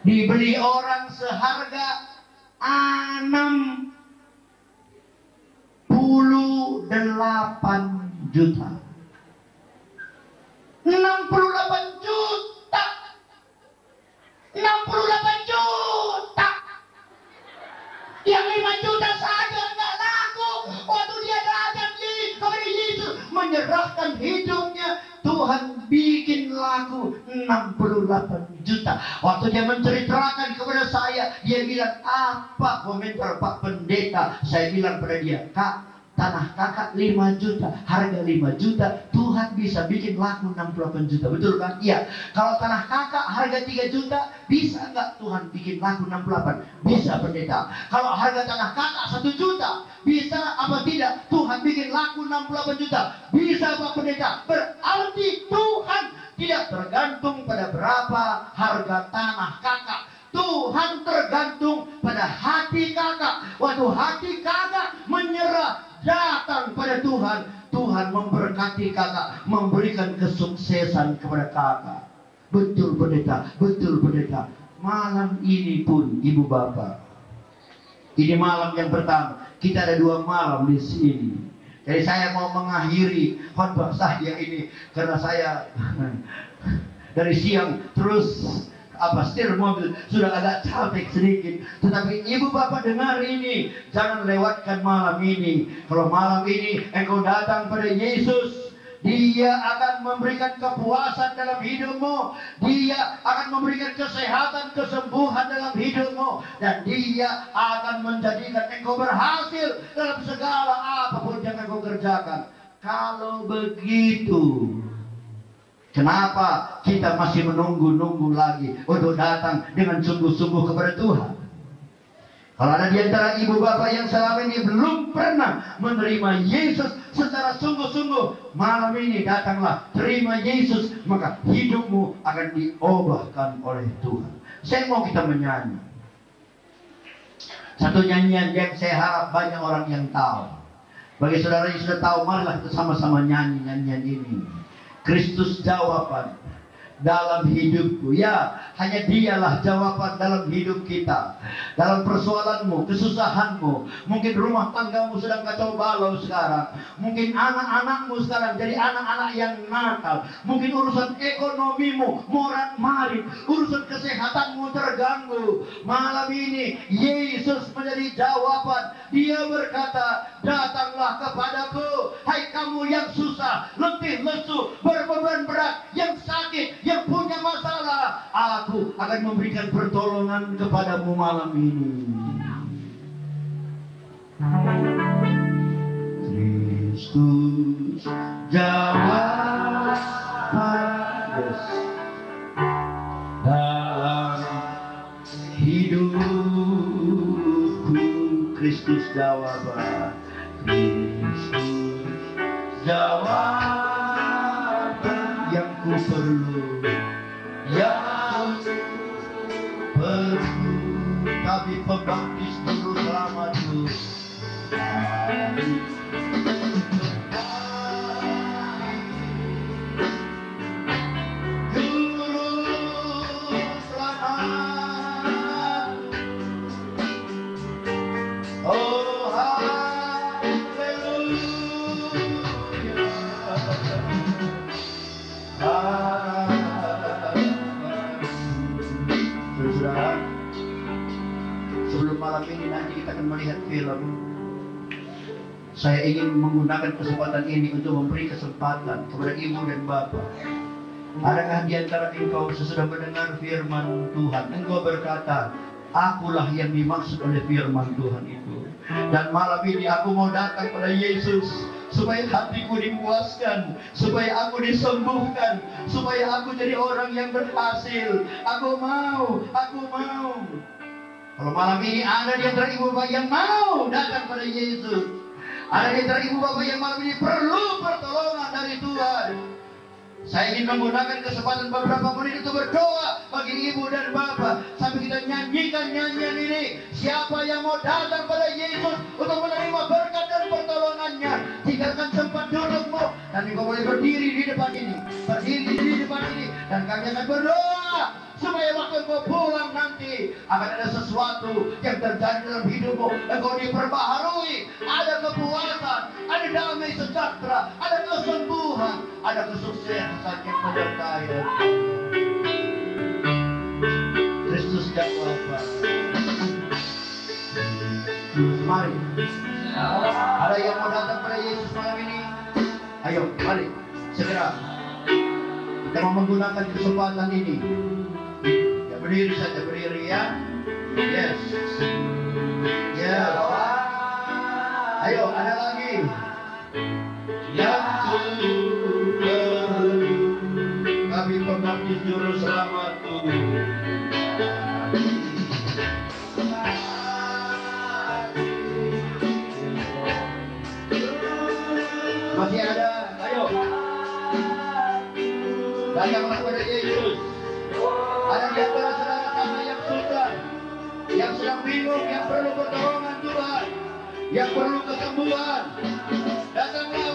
Dibeli orang seharga 68 juta. 68 juta. 68 juta. Yang 5 juta saja enggak laku. Waktu dia datang kepada Yesus menyerahkan hidupnya, Tuhan bikin laku 68 juta. Waktu dia menceritakan kepada saya, dia bilang, apa komentar Pak Pendeta? Saya bilang pada dia, Kak, tanah kakak 5 juta, harga 5 juta, Tuhan bisa bikin laku 68 juta. Betul kan? Iya. Kalau tanah kakak harga 3 juta, bisa nggak Tuhan bikin laku 68? Bisa Pendeta. Kalau harga tanah kakak 1 juta, bisa apa tidak Tuhan bikin laku 68 juta? Bisa Pak Pendeta. Berarti Tuhan tidak tergantung pada berapa harga tanah kakak. Tuhan tergantung pada hati kakak. Waktu hati kakak menyerah, datang pada Tuhan, Tuhan memberkati kakak, memberikan kesuksesan kepada kakak. Betul Pendeta, betul Pendeta. Malam ini pun Ibu Bapak, ini malam yang pertama. Kita ada 2 malam di sini. Jadi saya mau mengakhiri khotbah saya ini karena saya dari siang terus setir mobil sudah agak capek sedikit. Tetapi Ibu Bapak dengar ini, jangan lewatkan malam ini. Kalau malam ini engkau datang pada Yesus, Dia akan memberikan kepuasan dalam hidupmu. Dia akan memberikan kesehatan, kesembuhan dalam hidupmu. Dan Dia akan menjadikan engkau berhasil dalam segala apapun yang engkau kerjakan. Kalau begitu, kenapa kita masih menunggu-nunggu lagi untuk datang dengan sungguh-sungguh kepada Tuhan? Kalau ada di antara ibu bapak yang selama ini belum pernah menerima Yesus secara sungguh-sungguh, malam ini datanglah, terima Yesus, maka hidupmu akan diubahkan oleh Tuhan. Saya mau kita menyanyi satu nyanyian yang saya harap banyak orang yang tahu. Bagi saudara yang sudah tahu, marilah kita sama-sama nyanyi nyanyian ini. Kristus jawaban dalam hidupku. Ya, hanya dialah jawaban dalam hidup kita. Dalam persoalanmu, kesusahanmu. Mungkin rumah tanggamu sedang kacau balau sekarang. Mungkin anak-anakmu sekarang jadi anak-anak yang nakal. Mungkin urusan ekonomimu morat-marit. Urusan kesehatanmu terganggu. Malam ini Yesus menjadi jawaban. Dia berkata, datanglah kepadaku, hai kamu yang susah, letih, lesu, berbeban berat, yang sakit, yang punya masalah, aku akan memberikan pertolongan kepadamu malam ini. Kristus jawaban, yes, dalam hidupku. Kristus jawaban, Kristus jawaban yang ku perlu, yang perlu. Kami pembaptis juru selamatku, juru selamat. Oh haleluya, saudara. Sebelum malam ini nanti kita akan melihat film. Saya ingin menggunakan kesempatan ini untuk memberi kesempatan kepada ibu dan bapak. Adakah di antara engkau sesudah mendengar firman Tuhan, engkau berkata, akulah yang dimaksud oleh firman Tuhan itu. Dan malam ini aku mau datang pada Yesus, supaya hatiku dipuaskan, supaya aku disembuhkan, supaya aku jadi orang yang berhasil. Aku mau. Kalau malam ini ada di antara ibu bapak yang mau datang pada Yesus, ada di antara ibu bapak yang malam ini perlu pertolongan dari Tuhan, saya ingin menggunakan kesempatan beberapa menit untuk berdoa bagi ibu dan bapak sampai kita nyanyikan nyanyian ini. Siapa yang mau datang pada Yesus untuk menerima berkat dan pertolongannya, tinggalkan tempat dudukmu dan engkau boleh berdiri di depan ini, dan kami akan berdoa supaya waktu engkau pulang nanti akan ada sesuatu yang terjadi dalam hidupmu. Engkau diperbaharui, ada kepuasan, ada damai sejahtera, ada kesembuhan, ada kesuksesan yang menyertai. Kristus jawaban. Mari, ada yang mau datang pada Yesus malam ini? Ayo, mari segera. Kita mau menggunakan kesempatan ini. Ya, berdiri saja, berdiri ya. Yes. Ya. Ayo, ada lagi. Yang perlu kami pembaptis juru selamatku. Masih ada, ayo. Datanglah kepada Yesus. Ada di antara saudara-saudara yang susah, yang sedang bingung, yang perlu pertolongan Tuhan, yang perlu kesembuhan. Datanglah